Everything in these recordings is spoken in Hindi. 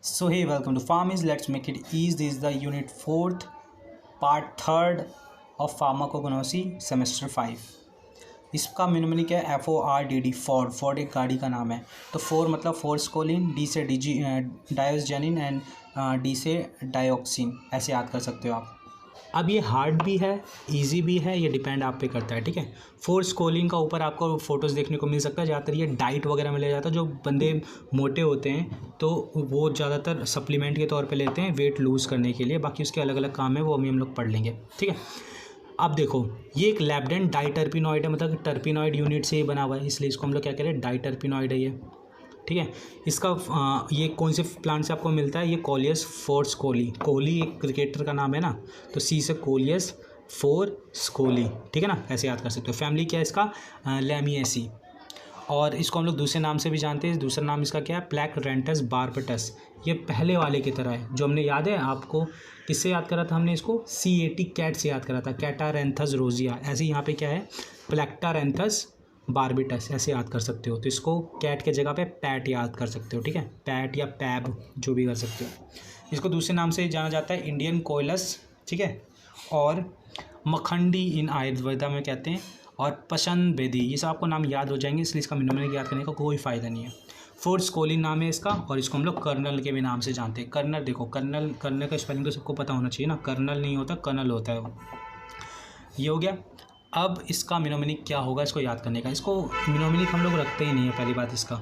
So hey, welcome to Pharmacy. Let's make it easy. This is the unit 4th, part 3rd of Pharmacognosy semester 5. इसका मिनिमली क्या है? FORDD, फोर्ड एक गाड़ी का नाम है. तो फोर मतलब फोर्सकोलिन, डी से डायोजनिन एंड डी से डायोक्सिन, ऐसे याद कर सकते हो आप. अब ये हार्ड भी है, इजी भी है, ये डिपेंड आप पे करता है. ठीक है. फोर्सकोलिन का ऊपर आपको फोटोज़ देखने को मिल सकता है. ज़्यादातर ये डाइट वगैरह में ले जाता है. जो बंदे मोटे होते हैं तो वो ज़्यादातर सप्लीमेंट के तौर पे लेते हैं वेट लूज़ करने के लिए. बाकी उसके अलग अलग काम है, वो अभी हम लोग पढ़ लेंगे. ठीक है. अब देखो, ये एक लैब्डेन डाइटर्पिनॉइड है, मतलब टर्पिनॉइड यूनिट से ही बना हुआ है, इसलिए इसको हम लोग क्या कह रहे हैं, डाइटर्पिनॉइड है ये. ठीक है. इसका ये कौन से प्लांट से आपको मिलता है? ये कोलियस फोर्सकोली. कोहली एक क्रिकेटर का नाम है ना, तो सी से कोलियस फोर्सकोली. ठीक है ना, ऐसे याद कर सकते हो. फैमिली क्या है इसका? लैमिएसी. और इसको हम लोग दूसरे नाम से भी जानते हैं. दूसरा नाम इसका क्या है? प्लैक्रेंटस बारबेटस. ये पहले वाले की तरह है, जो हमने याद है आपको किससे याद करा था? हमने इसको CAT कैट से याद करा था, कैटारेंथस रोजिया. ऐसे यहाँ पे क्या है? प्लैक्टारेंथस बारबेटस, ऐसे याद कर सकते हो. तो इसको कैट के जगह पे पैट याद कर सकते हो. ठीक है, पैट या पैब जो भी कर सकते हो. इसको दूसरे नाम से जाना जाता है इंडियन कोयलस. ठीक है. और मखंडी इन आयुर्वेदा में कहते हैं. और पशन बेदी, ये सब आपको नाम याद हो जाएंगे, इसलिए इसका मिनोमिनेट याद करने का कोई फ़ायदा नहीं है. फोर्सकोलिन नाम है इसका, और इसको हम लोग कर्नल के भी नाम से जानते हैं. कर्नल देखो, कर्नल का स्पेलिंग तो सबको पता होना चाहिए ना. कर्नल नहीं होता, कर्नल होता है वो. ये हो गया. अब इसका मिनोमिनिक क्या होगा इसको याद करने का. इसको मिनोमिनिक हम लोग रखते ही नहीं है, पहली बात इसका,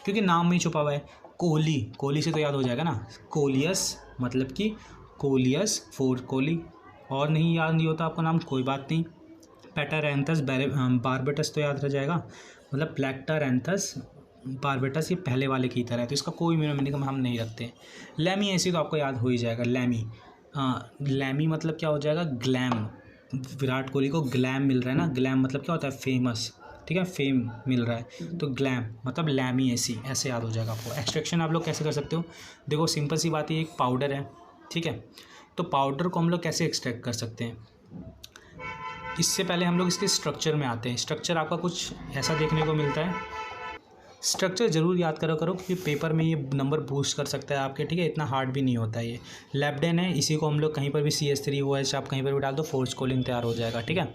क्योंकि नाम में ही छुपा हुआ है. कोहली से तो याद हो जाएगा ना. कोलियस मतलब कि कोलियस फोर्सकोली. और नहीं याद नहीं होता आपको नाम, कोई बात नहीं. पैटारेंथस बारबेटस तो याद रह जाएगा, मतलब प्लैक्टारेंथस बारबेटस ये पहले वाले की तरह है, तो इसका कोई मिनोमिनिक हम नहीं रखते. लैमी ऐसी तो आपको याद हो ही जाएगा. लैमी मतलब क्या हो जाएगा? ग्लैम. विराट कोहली को ग्लैम मिल रहा है ना. ग्लैम मतलब क्या होता है? फेमस. ठीक है, फेम मिल रहा है, तो ग्लैम मतलब लैमी ऐसे याद हो जाएगा आपको. एक्सट्रैक्शन आप लोग कैसे कर सकते हो? देखो, सिंपल सी बात है, एक पाउडर है. ठीक है. तो पाउडर को हम लोग कैसे एक्सट्रैक्ट कर सकते हैं? इससे पहले हम लोग इसके स्ट्रक्चर में आते हैं. स्ट्रक्चर आपका कुछ ऐसा देखने को मिलता है. स्ट्रक्चर ज़रूर याद करो क्योंकि पेपर में ये नंबर बूस्ट कर सकता है आपके. ठीक है, इतना हार्ड भी नहीं होता है. ये लैब्डेन है, इसी को हम लोग कहीं पर भी CH3 OH आप कहीं पर भी डाल दो, फोर्सकोलिन तैयार हो जाएगा. ठीक है.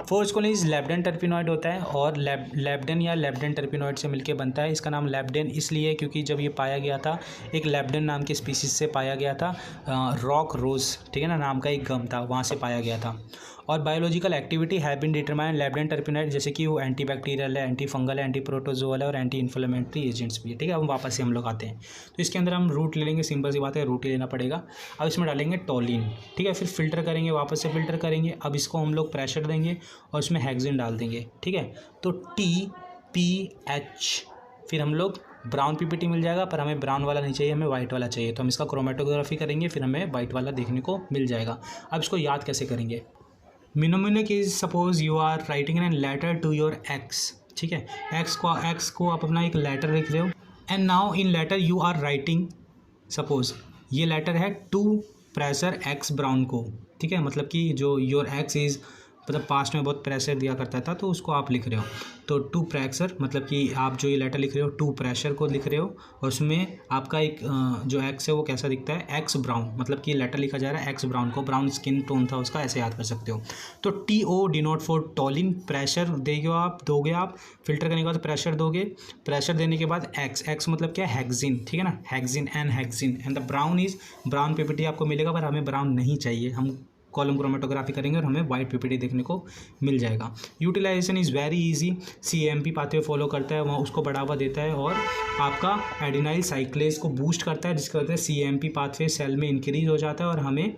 फोर्सकोलिन इस लैब्डेन टर्पिनॉइड होता है, और लैब्डेन या लैब्डेन टर्पिनॉइड से मिलकर बनता है. इसका नाम लैब्डेन इसलिए क्योंकि जब ये पाया गया था, एक लैब्डेन नाम के स्पीसीज से पाया गया था. रॉक रोज, ठीक है ना, नाम का एक गम था, वहाँ से पाया गया था. और biological activity have been determine labdane terpenoid, जैसे कि वो एंटीबैक्टीरियल है, एंटी फंगल है, एंटी प्रोटोजोअल है, और एंटी इन्फ्लेमेटरी एजेंट्स भी है. ठीक है. अब वापस से हम लोग आते हैं, तो इसके अंदर हम रूट ले लेंगे. सिंपल सी बात है, रूट ही लेना पड़ेगा. अब इसमें डालेंगे टोलिन. ठीक है. फिर फिल्टर करेंगे, वापस से फिल्टर करेंगे. अब इसको हम लोग प्रेशर देंगे और इसमें हेक्सेन डाल देंगे. ठीक है. तो TPH, फिर हम लोग ब्राउन PPT मिल जाएगा, पर हमें ब्राउन वाला नहीं चाहिए, हमें वाइट वाला चाहिए. तो हम इसका क्रोमेटोग्राफी करेंगे, फिर हमें वाइट वाला देखने को मिल जाएगा. अब इसको याद कैसे करेंगे? Mnemonic is suppose you are writing an letter to your ex. ठीक है. एक्स को आप अपना एक लेटर लिख रहे हो, and now in letter you are writing, suppose ये लेटर है टू प्रेशर एक्स ब्राउन को. ठीक है. मतलब कि जो योर एक्स इज़, मतलब पास्ट में बहुत प्रेशर दिया करता था, तो उसको आप लिख रहे हो. तो टू प्रेशर मतलब कि आप जो ये लेटर लिख रहे हो टू प्रेशर को लिख रहे हो, और उसमें आपका एक जो एक्स है वो कैसा दिखता है? X brown. मतलब कि लेटर लिखा जा रहा है एक्स ब्राउन को, ब्राउन स्किन टोन था उसका, ऐसे याद कर सकते हो. तो TO denote for toluene. Pressure दोगे आप फिल्टर करने के बाद प्रेशर दोगे. प्रेशर देने के बाद एक्स मतलब क्या है? हेक्सिन. ठीक है ना, hexyne and the brown is brown PPT आपको मिलेगा, पर हमें ब्राउन नहीं चाहिए, हम कॉलम क्रोमेटोग्राफी करेंगे और हमें वाइट PPT देखने को मिल जाएगा. Utilisation is very easy. CAMP pathway follow करता है, वहाँ उसको बढ़ावा देता है, और आपका एडिनाइल साइक्लेज को बूस्ट करता है, जिसकी वजह से CAMP पाथवे सेल में इंक्रीज हो जाता है, और हमें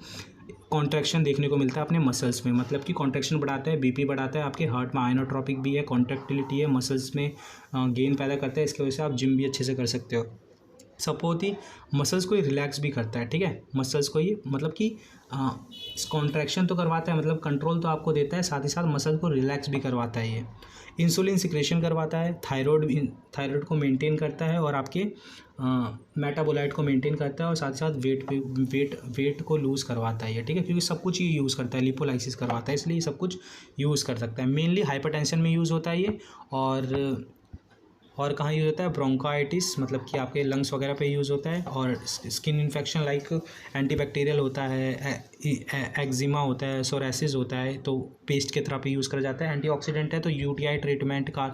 कॉन्ट्रैक्शन देखने को मिलता है अपने मसल्स में. मतलब कि कॉन्ट्रैक्शन बढ़ाता है, BP बढ़ाता है, आपके हार्ट में आयनोट्रॉपिक भी है, कॉन्ट्रैक्टिलिटी है, मसल्स में गेन पैदा करता है. इसकी वजह से आप जिम भी अच्छे से कर सकते हो. सपोर्ट ही मसल्स को ही रिलैक्स भी करता है. ठीक है. मसल्स को ही मतलब कि कॉन्ट्रैक्शन तो करवाता है, मतलब कंट्रोल तो आपको देता है, साथ ही साथ मसल को रिलैक्स भी करवाता है. ये इंसुलिन सिक्रेशन करवाता है, थायराइड को मेंटेन करता है, और आपके मेटाबोलाइट को मेंटेन करता है, और साथ ही साथ वेट को लूज़ करवाता है ये. ठीक है. क्योंकि सब कुछ ये यूज़ करता है, लिपोलाइसिस करवाता है, इसलिए सब कुछ यूज़ कर सकता है. मेनली हाइपरटेंशन में यूज़ होता है ये, और कहाँ यूज़ होता है, ब्रोंकाइटिस मतलब कि आपके लंग्स वगैरह पे यूज़ होता है, और स्किन इन्फेक्शन लाइक एंटीबैक्टीरियल होता है, एक्जिमा होता है, सोरेसिस होता है, तो पेस्ट के तरह पे यूज़ करा जाता है। एंटीऑक्सीडेंट है तो यूटीआई ट्रीटमेंट का,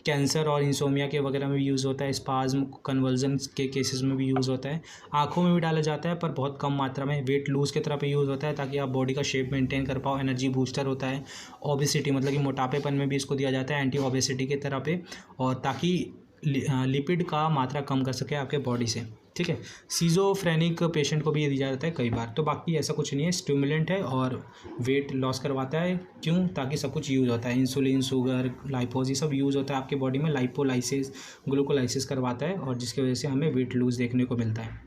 कैंसर और इंसोमिया के वगैरह में भी यूज़ होता है, स्पाज्म कन्वर्जन के केसेस में भी यूज़ होता है, आँखों में भी डाला जाता है पर बहुत कम मात्रा में। वेट लूज़ के तरह पे यूज़ होता है ताकि आप बॉडी का शेप मेंटेन कर पाओ। एनर्जी बूस्टर होता है। ओबेसिटी मतलब कि मोटापेपन में भी इसको दिया जाता है एंटी ओबेसिटी के तरह पे, और ताकि लिपिड का मात्रा कम कर सके आपके बॉडी से, ठीक है। सीजोफ्रेनिक पेशेंट को भी ये दिया जाता है कई बार। तो बाकी ऐसा कुछ नहीं है, स्टिमुलेंट है और वेट लॉस करवाता है। क्यों? ताकि सब कुछ यूज़ होता है, इंसुलिन, शुगर, लाइपोज, ये सब यूज़ होता है आपके बॉडी में। लाइपोलाइसिस, ग्लूकोलाइसिस करवाता है, और जिसकी वजह से हमें वेट लूज़ देखने को मिलता है।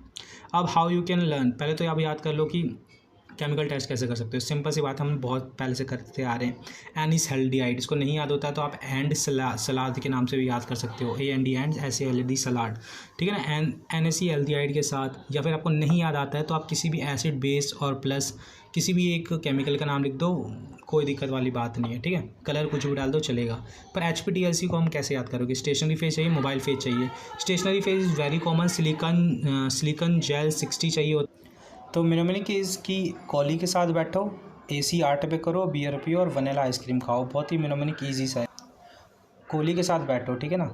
अब हाउ यू कैन लर्न, पहले तो आप याद कर लो कि केमिकल टेस्ट कैसे कर सकते हो। सिंपल सी बात, हम बहुत पहले से करते आ रहे हैं। एनिसल्डिहाइड, इसको नहीं याद होता है तो आप एंड सलाद के नाम से भी याद कर सकते हो, AND एंड SALD सलाड, ठीक है ना। NaClहाइड के साथ, या फिर आपको नहीं याद आता है तो आप किसी भी एसिड, बेस और प्लस किसी भी एक केमिकल का नाम लिख दो, कोई दिक्कत वाली बात नहीं है, ठीक है। कलर कुछ भी डाल दो चलेगा। पर HPTLC को हम कैसे याद करोगे? स्टेशनरी फेज चाहिए, मोबाइल फेज चाहिए। Stationary phase is very common, silicon gel 60 चाहिए। तो मिनोमिनिक केस की कॉली के साथ बैठो, AC 8 पे करो, बियर पियो और वनीला आइसक्रीम खाओ। बहुत ही मिनोमिनिक ईजी सा है। कोली के साथ बैठो, ठीक है ना,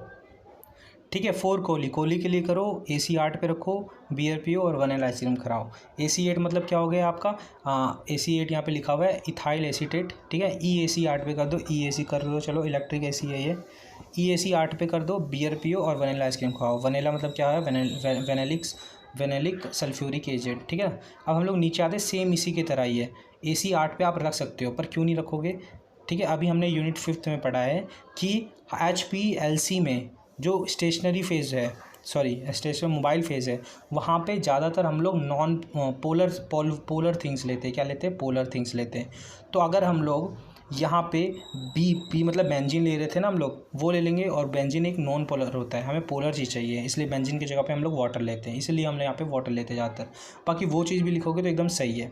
ठीक है। 4 कोली के लिए करो, AC 8 पे रखो, बियर पियो और वनीला आइसक्रीम खाओ। AC 8 मतलब क्या हो गया आपका, AC 8 यहाँ पे लिखा हुआ है इथाइल एसीटेट, ठीक है। EAC 8 पे कर दो, EAC कर दो, चलो इलेक्ट्रिक AC है ये। EAC 8 पे कर दो, बियर पियो और वनीला आइसक्रीम खाओ। वनीला मतलब क्या है, वेनेलिक सल्फ्यूरिक एसिड, ठीक है। अब हम लोग नीचे आते, सेम इसी की तरह ही है। AC 8 पे आप रख सकते हो, पर क्यों नहीं रखोगे, ठीक है। अभी हमने यूनिट 5th में पढ़ा है कि HPLC में जो स्टेशनरी फेज़ है, स्टेशनरी मोबाइल फेज़ है, वहाँ पे ज़्यादातर हम लोग नॉन पोलर थिंग्स लेते हैं। क्या लेते हैं? पोलर थिंग्स लेते हैं। तो अगर हम लोग यहाँ पे बी मतलब बेंजीन ले रहे थे ना हम लोग, वो ले लेंगे, और बेंजीन एक नॉन पोलर होता है, हमें पोलर चीज़ चाहिए, इसलिए बेंजीन की जगह पे हम लोग वाटर लेते हैं, इसलिए हम यहाँ पे वाटर लेते ज़्यादातर। बाकी वो चीज़ भी लिखोगे तो एकदम सही है।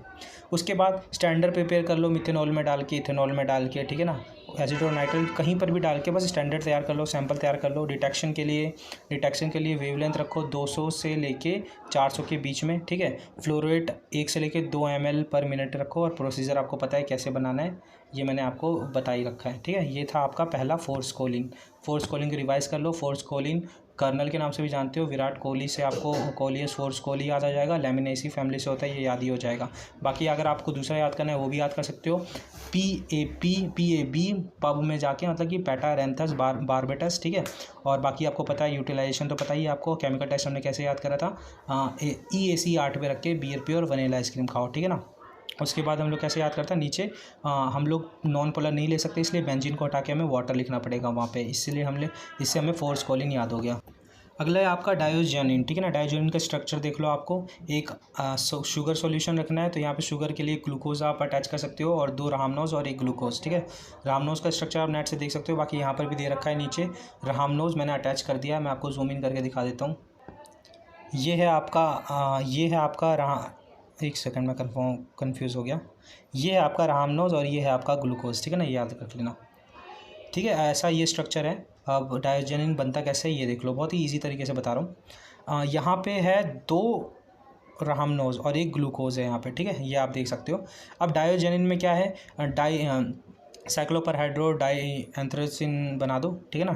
उसके बाद स्टैंडर्ड प्रिपेयर कर लो, मिथेनॉल में डाल के, इथेनॉल में डाल के, ठीक है ना, एसिड और नाइट्राइल कहीं पर भी डाल के बस स्टैंडर्ड तैयार कर लो, सैंपल तैयार कर लो। डिटेक्शन के लिए वेवलेंथ रखो 200 से लेके 400 के बीच में, ठीक है। फ्लो रेट 1 से लेके 2 ml पर मिनट रखो, और प्रोसीजर आपको पता है कैसे बनाना है, ये मैंने आपको बता ही रखा है, ठीक है। ये था आपका पहला फोर्स कोलिंग रिवाइज कर लो। फोर्स कोलिंग कर्नल के नाम से भी जानते हो, विराट कोहली से आपको कोहली फोर्स कोहली याद आ जाएगा। लेमिनेसी फैमिली से होता है, ये याद ही हो जाएगा। बाकी अगर आपको दूसरा याद करना है वो भी याद कर सकते हो, PAB पब में जाके, मतलब कि पैटारेंथस बारबेटस, ठीक है। और बाकी आपको पता है यूटिलाइजेशन तो पता ही है आपको। केमिकल टेस्ट हमने कैसे याद करा था, EAC 8 पे रख के बियर पियो और वनीला आइसक्रीम खाओ, ठीक है ना। उसके बाद हम लोग कैसे याद करते हैं, नीचे हम लोग नॉन पोलर नहीं ले सकते, इसलिए बेंजीन को हटा के हमें वाटर लिखना पड़ेगा वहाँ पे, इससे हमें फोर्स कोलिंग याद हो गया। अगला है आपका डायोजेनिन, ठीक है ना। डायोजेनिन का स्ट्रक्चर देख लो। आपको एक शुगर सॉल्यूशन रखना है, तो यहाँ पे शुगर के लिए ग्लूकोज आप अटैच कर सकते हो, और 2 रामनोज और 1 ग्लूकोज, ठीक है। रामनोज का स्ट्रक्चर आप नेट से देख सकते हो, बाकी यहाँ पर भी दे रखा है नीचे। रामनोज मैंने अटैच कर दिया है, मैं आपको जूम इन करके दिखा देता हूँ। ये है आपका एक सेकंड में कन्फ्यूज़ हो गया। ये है आपका रामनोज और ये है आपका ग्लूकोज, ठीक है ना, ये याद रख लेना, ठीक है। ऐसा ये स्ट्रक्चर है। अब डायोजेनिन बनता कैसे है ये देख लो, बहुत ही इजी तरीके से बता रहा हूँ। यहाँ पे है 2 रामनोज और 1 ग्लूकोज है यहाँ पे, ठीक है, ये आप देख सकते हो। अब डायोजेनिन में क्या है, साइक्लोपर हाइड्रो डाई एंथ्रेसिन बना दो, ठीक है ना,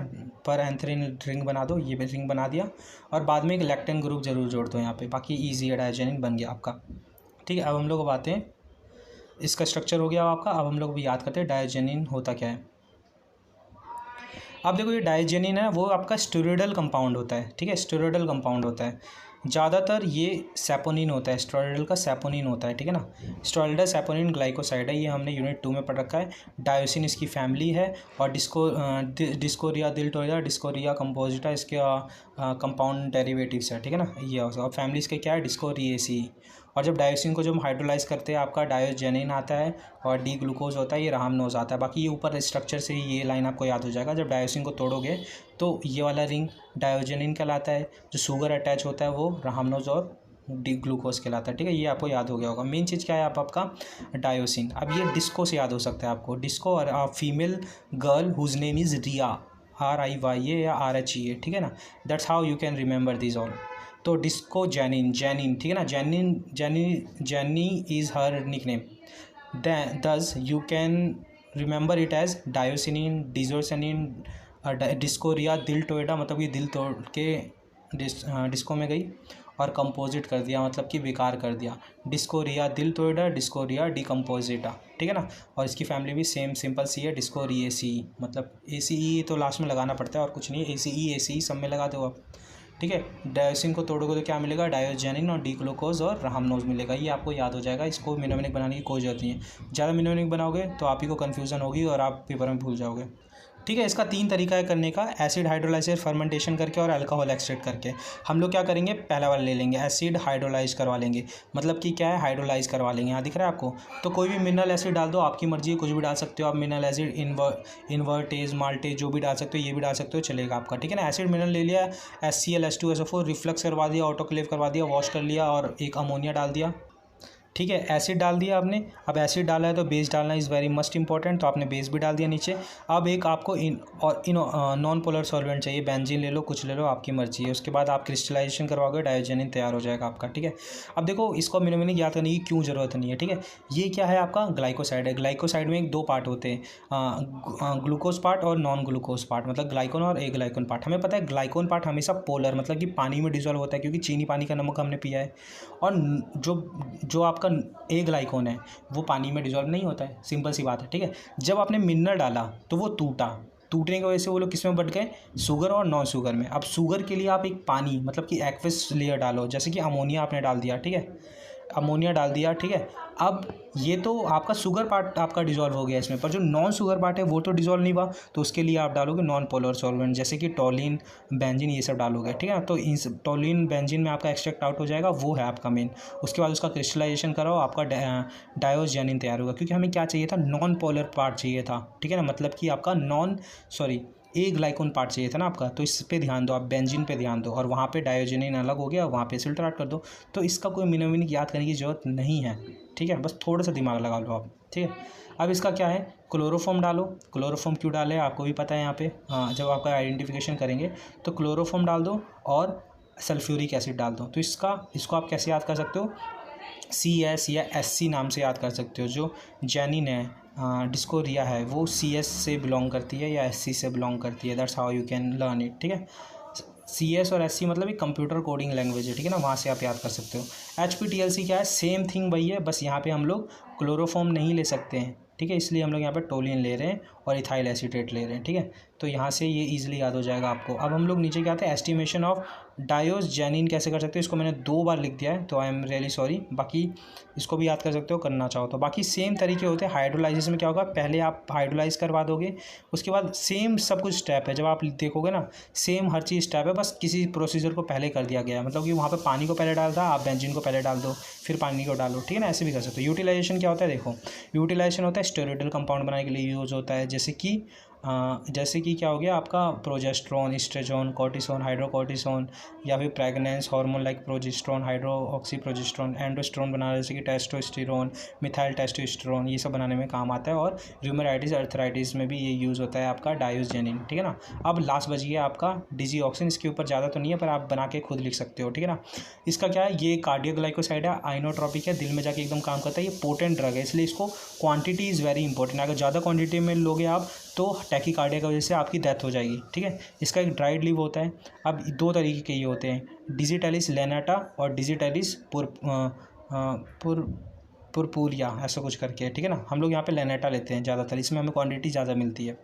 पर एंथ्रिन रिंग बना दो, ये भी रिंग बना दिया, और बाद में एक लैक्टेन ग्रुप जरूर जोड़ दो यहाँ पे। बाकी ईजी है, डायोजेनिन बन गया आपका, ठीक है। अब हम लोग अब आते हैं, इसका स्ट्रक्चर हो गया आपका। अब हम लोग भी याद करते हैं डायोजेनिन होता क्या है। अब देखो, ये डायोजेनिन है वो आपका स्टेरॉयडल कंपाउंड होता है, ठीक है, स्टेरॉयडल कंपाउंड होता है। ज़्यादातर ये सैपोनिन होता है, स्टेरॉयडल का सैपोनिन होता है, ठीक है ना। स्टेरॉयडल सैपोनिन ग्लाइकोसाइड है, ये हमने यूनिट 2 में पढ़ रखा है। डायोसिन इसकी फैमिली है, और डिस्कोरिया डिस्कोरिया कंपोजिटा इसके कंपाउंड डेरिवेटिव्स है, ठीक है ना, ये और फैमिली इसके क्या है, डिस्कोरिएसी। और जब डायोसिन को जब हाइड्रोलाइज करते हैं आपका डायोजेनिन आता है, और डी ग्लूकोज होता है, ये रामनोज आता है। बाकी ये ऊपर स्ट्रक्चर से ही ये लाइन आपको याद हो जाएगा। जब डायोसिन को तोड़ोगे तो ये वाला रिंग डायोजेनिन कहलाता है, जो शुगर अटैच होता है वो रामनोज और डी ग्लूकोज कहलाता है, ठीक है। ये आपको याद हो गया होगा। मेन चीज़ क्या है आपका डायोसिन। अब ये डिस्को से याद हो सकता है आपको, डिस्को, और female girl whose name is Riya, RIYA या RHEA, ठीक है ना। That's how you can remember this all. तो डिस्को जैनिन, ठीक है ना, Jenny is her nick name, thus you can remember it as diosgenin, diosgenin, Dioscorea, deltoidea मतलब कि दिल तोड़ के डिस्को में गई और कंपोजिट कर दिया मतलब कि बेकार कर दिया। डिस्कोरिया दिल तोएडा, डिस्कोरिया डिकम्पोजिटा, ठीक है ना। और इसकी फैमिली भी सेम सिंपल सी है, डिस्कोरिएसी, मतलब ACE तो लास्ट में लगाना पड़ता है और कुछ नहीं है, ACE सब में लगा दो आप, ठीक है। डायोसिन को तोड़ोगे तो क्या मिलेगा, डायोजेनिन और डीग्लूकोज और रहामनोज मिलेगा, ये आपको याद हो जाएगा। इसको मिनोमिनिक बनाने की कोई जरूरत नहीं है, ज़्यादा मिनोमिनिक बनाओगे तो आप ही को कन्फ्यूज़न होगी और आप पेपर में भूल जाओगे, ठीक है। इसका 3 तरीका है करने का, एसिड हाइड्रोलाइसिस, फर्मेंटेशन करके और अल्कोहल एक्सट्रैक्ट करके। हम लोग क्या करेंगे, पहला वाला ले लेंगे, एसिड हाइड्रोलाइज करवा लेंगे, मतलब कि क्या है, हाइड्रोलाइज करवा लेंगे। यहाँ दिख रहा है आपको, तो कोई भी मिनरल एसिड डाल दो, आपकी मर्जी है, कुछ भी डाल सकते हो आप, मिनरल एसिड, इन्वर्टेज, माल्टेज जो भी डाल सकते हो, ये भी डाल सकते हो, चलेगा आपका, ठीक है ना। एसिड मिनरल ले लिया, HCl, H2SO4 रिफ्लक्स करवा दिया, ऑटोक्लेव करवा दिया, वॉश कर लिया और एक अमोनिया डाल दिया, ठीक है। एसिड डाल दिया आपने, अब एसिड डाला है तो बेस डालना इज़ वेरी मस्ट इंपॉर्टेंट, तो आपने बेस भी डाल दिया नीचे। अब एक आपको नॉन पोलर सॉल्वेंट चाहिए, बेंजीन ले लो, कुछ ले लो, आपकी मर्जी है। उसके बाद आप क्रिस्टलाइजेशन करवाओगे, डायोजेनिन तैयार हो जाएगा आपका, ठीक है। अब देखो इसको मिनोमिनिक याद करने की क्यों ज़रूरत नहीं है, ठीक है। ये क्या है, आपका ग्लाइकोसाइड है। ग्लाइकोसाइड में 2 पार्ट होते हैं, ग्लूकोज पार्ट और नॉन ग्लूकोज पार्ट, मतलब ग्लाइकोन और ए ग्लाइकोन पार्ट। हमें पता है ग्लाइकोन पार्ट हमेशा पोलर मतलब कि पानी में डिजोल्व होता है, क्योंकि चीनी पानी का नमक हमने पिया है। और जो आपका ए ग्लाइकोन है वो पानी में डिजोल्व नहीं होता है, सिंपल सी बात है, ठीक है। जब आपने मिनरल डाला तो वो टूटने की वजह से वो लोग किस में बट गए, शुगर और नॉन शुगर में। अब शुगर के लिए आप एक पानी मतलब कि एक्वस लेयर डालो, जैसे कि अमोनिया आपने डाल दिया, ठीक है, अमोनिया डाल दिया, ठीक है। अब ये तो आपका शुगर पार्ट आपका डिजोल्व हो गया इसमें, पर जो नॉन शुगर पार्ट है वो तो डिजोल्व नहीं हुआ, तो उसके लिए आप डालोगे नॉन पोलर सॉल्वेंट, जैसे कि टोलिन, बेंजीन, ये सब डालोगे, ठीक है। तो इस टोलिन बेंजीन में आपका एक्सट्रैक्ट आउट हो जाएगा, वो है आपका मेन। उसके बाद उसका क्रिस्टलाइजेशन कराओ, आपका डायोजेनिन तैयार होगा, क्योंकि हमें क्या चाहिए था, नॉन पोलर पार्ट चाहिए था, ठीक है ना, मतलब कि आपका ए ग्लाइकोन पार्ट चाहिए था ना आपका। तो इस पे ध्यान दो आप, बेंजीन पे ध्यान दो, और वहाँ पे डायोजेनिन अलग हो गया, वहाँ पे सिल्ट्राट कर दो। तो इसका कोई मिनोमिनिक याद करने की ज़रूरत नहीं है, ठीक है, बस थोड़ा सा दिमाग लगा लो आप, ठीक है। अब इसका क्या है, क्लोरोफॉर्म डालो। क्लोरोफॉर्म क्यों डाले आपको भी पता है यहाँ पे, जब आपका आइडेंटिफिकेशन करेंगे तो क्लोरोफॉर्म डाल दो और सल्फ्यूरिक एसिड डाल दो। तो इसको आप कैसे याद कर सकते हो, CS या SC नाम से याद कर सकते हो। जो जैनिन है, डिस्कोरिया है, वो CS से बिलोंग करती है या SC से बिलोंग करती है, that's how you can learn it, ठीक है। CS और SC मतलब एक कंप्यूटर कोडिंग लैंग्वेज है, ठीक है ना, वहाँ से आप याद कर सकते हो। HPTLC क्या है, सेम थिंग वही है, बस यहाँ पे हम लोग क्लोरोफॉर्म नहीं ले सकते हैं, ठीक है, इसलिए हम लोग यहाँ पे टोलिन ले रहे हैं और इथाइल एसीटेट ले रहे हैं, ठीक है। तो यहाँ से ये इजीली याद हो जाएगा आपको। अब हम लोग नीचे क्या आते हैं, एस्टिमेशन ऑफ डायोजेनिन कैसे कर सकते हो, इसको मैंने 2 बार लिख दिया है, तो आई एम रियली सॉरी। बाकी इसको भी याद कर सकते हो करना चाहो तो। बाकी सेम तरीके होते हैं। हाइड्रोलाइसिस में क्या होगा, पहले आप हाइड्रोलाइज करवा दोगे, उसके बाद सेम सब कुछ स्टेप है, जब आप देखोगे ना सेम हर चीज़ स्टेप है, बस किसी प्रोसीजर को पहले कर दिया गया है, मतलब कि वहाँ पर पानी को पहले डाल था, आप बेंजीन को पहले डाल दो, फिर पानी को डालो, ठीक है ना, ऐसे भी कर सकते हो। यूटिलाइजेशन क्या होता है, देखो यूटिलाइजेशन होता है स्टेरॉइडल कंपाउंड बनाने के लिए यूज़ होता है, जैसे कि क्या हो गया आपका प्रोजेस्टेरोन, एस्ट्रोजन, कॉर्टिसोन, हाइड्रोकॉर्टिसोन, या फिर pregnancy hormone like progesterone, hydroxy progesterone, androsterone बनाना, जैसे कि टेस्टोस्टेरोन, मिथाइल टेस्टोस्टेरोन, ये सब बनाने में काम आता है। और रूमेटाइटिस, अर्थराइटिस में भी ये यूज़ होता है आपका डायोजेनिन, ठीक है ना। अब लास्ट बच गया आपका डिजीऑक्सिन, इसके ऊपर ज़्यादा तो नहीं है पर आप बना के खुद लिख सकते हो, ठीक है ना। इसका क्या है, ये कार्डियोग्लाइकोसाइड है, आइनोट्रॉपिक है, दिल में जाके एकदम काम करता है, ये पोटेंट ड्रग है, इसलिए इसको क्वांटिटी इज़ वेरी इंपॉर्टेंट। अगर ज़्यादा क्वांटिटी में लोगे आप तो टैकीकार्डिया की वजह से आपकी डेथ हो जाएगी, ठीक है। इसका एक ड्राइड लीव होता है। अब 2 तरीके के ये होते हैं, डिजिटैलिस लैनाटा और डिजिटैलिस पुरपुरिया, ऐसा कुछ करके, ठीक है ना। हम लोग यहाँ पे लैनाटा लेते हैं ज़्यादातर, इसमें हमें क्वांटिटी ज़्यादा मिलती है।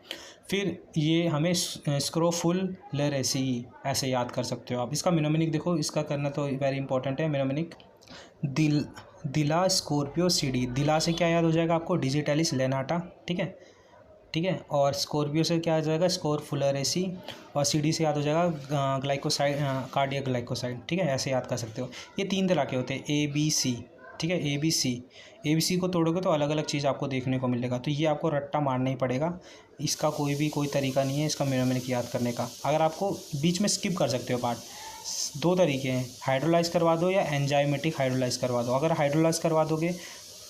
फिर ये हमें स्क्रोफुलरेसी ऐसे याद कर सकते हो आप। इसका मिनोमिनिक देखो, इसका करना तो वेरी इंपॉर्टेंट है मिनोमिनिक। दिला स्कॉर्पियो CD, दिला से क्या याद हो जाएगा आपको, डिजिटैलिस लैनाटा, ठीक है, ठीक है। और स्कॉर्पियो से क्या आ जाएगा, स्कोरफुलरेसी, और CD से याद हो जाएगा ग्लाइकोसाइड, कार्डियक ग्लाइकोसाइड, ठीक है, ऐसे याद कर सकते हो। ये 3 तरह के होते हैं, ABC, ठीक है, ABC को तोड़ोगे तो अलग अलग चीज़ आपको देखने को मिलेगा, तो ये आपको रट्टा मारना ही पड़ेगा, इसका कोई तरीका नहीं है इसका मिनोमिनिक याद करने का। अगर आपको बीच में स्किप कर सकते हो पार्ट, 2 तरीके हैं, हाइड्रोलाइज करवा दो या एंजाइमेटिक हाइड्रोलाइज करवा दो। अगर हाइड्रोलाइज करवा दोगे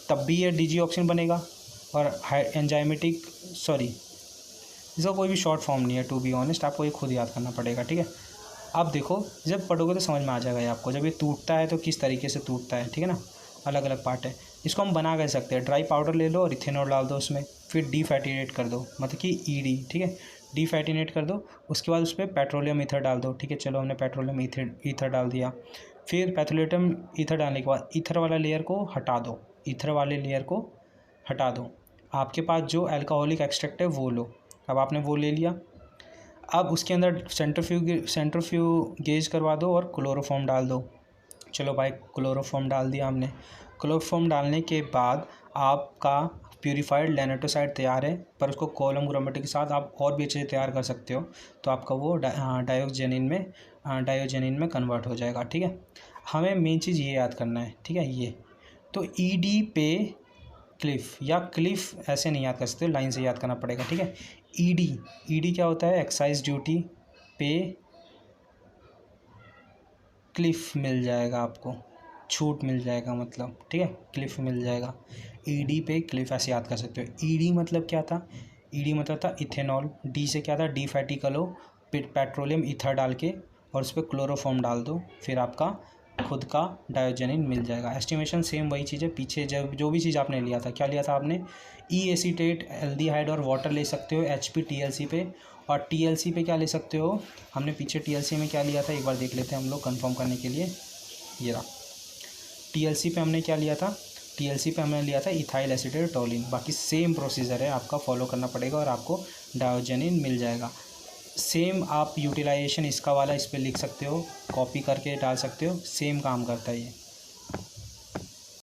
तब भी ये डिजीऑक्सिन बनेगा, और इसका कोई भी शॉर्ट फॉर्म नहीं है, टू बी ऑनेस्ट, आपको ये खुद याद करना पड़ेगा, ठीक है। अब देखो जब पढ़ोगे तो समझ में आ जाएगा ये आपको, जब ये टूटता है तो किस तरीके से टूटता है, ठीक है ना, अलग अलग पार्ट है। इसको हम बना कर सकते हैं, ड्राई पाउडर ले लो और इथेनॉल डाल दो उसमें, फिर डीफैटिनेट कर दो, मतलब कि ईडी, ठीक है, डीफैटिनेट कर दो। उसके बाद उस पर पेट्रोलियम ईथर डाल दो, ठीक है, चलो हमने पेट्रोलियम ईथर डाल दिया। फिर पेट्रोलियम ईथर डालने के बाद ईथर वाला लेयर को हटा दो, ईथर वाले लेयर को हटा दो। आपके पास जो अल्कोहलिक एक्सट्रैक्ट है वो लो। अब आपने वो ले लिया, अब उसके अंदर सेंट्रीफ्यूगेज करवा दो और क्लोरोफॉर्म डाल दो। चलो भाई क्लोरोफॉर्म डाल दिया हमने। क्लोरोफॉर्म डालने के बाद आपका प्यूरिफाइड लैनेटोसाइड तैयार है, पर उसको कॉलम क्रोमेटिक के साथ आप और भी चीज़ें तैयार कर सकते हो, तो आपका वो डायोजेनिन में कन्वर्ट हो जाएगा, ठीक है। हमें मेन चीज़ ये याद करना है, ठीक है। ये तो ईडी पे क्लिफ, या क्लिफ ऐसे नहीं याद कर सकते, लाइन से याद करना पड़ेगा, ठीक है। ईडी क्या होता है, एक्साइज ड्यूटी पे क्लिफ मिल जाएगा, आपको छूट मिल जाएगा, मतलब, ठीक है, क्लिफ मिल जाएगा। ईडी पे क्लिफ ऐसे याद कर सकते हो। ईडी मतलब क्या था, ईडी मतलब था इथेनॉल, डी से क्या था, डी फैटी कलो, पेट्रोलियम ईथर डाल के और उस पर क्लोरोफॉर्म डाल दो, फिर आपका खुद का डायोजेनिन मिल जाएगा। एस्टिमेशन सेम वही चीज़ है, पीछे जब जो भी चीज़ आपने लिया था, क्या लिया था आपने, ई एसीटेट, एल्डिहाइड और वाटर ले सकते हो एचपी टीएलसी पे, और टीएलसी पे क्या ले सकते हो, हमने पीछे टीएलसी में क्या लिया था एक बार देख लेते हैं हम लोग कंफर्म करने के लिए। ये रहा टीएलसी पे हमने क्या लिया था, टीएलसी पे हमने लिया था इथाइल एसीटेट टोलिन। बाकी सेम प्रोसीजर है, आपका फॉलो करना पड़ेगा और आपको डायोजेनिन मिल जाएगा। सेम आप यूटिलाइजेशन इसका वाला इस पर लिख सकते हो, कॉपी करके डाल सकते हो, सेम काम करता है ये।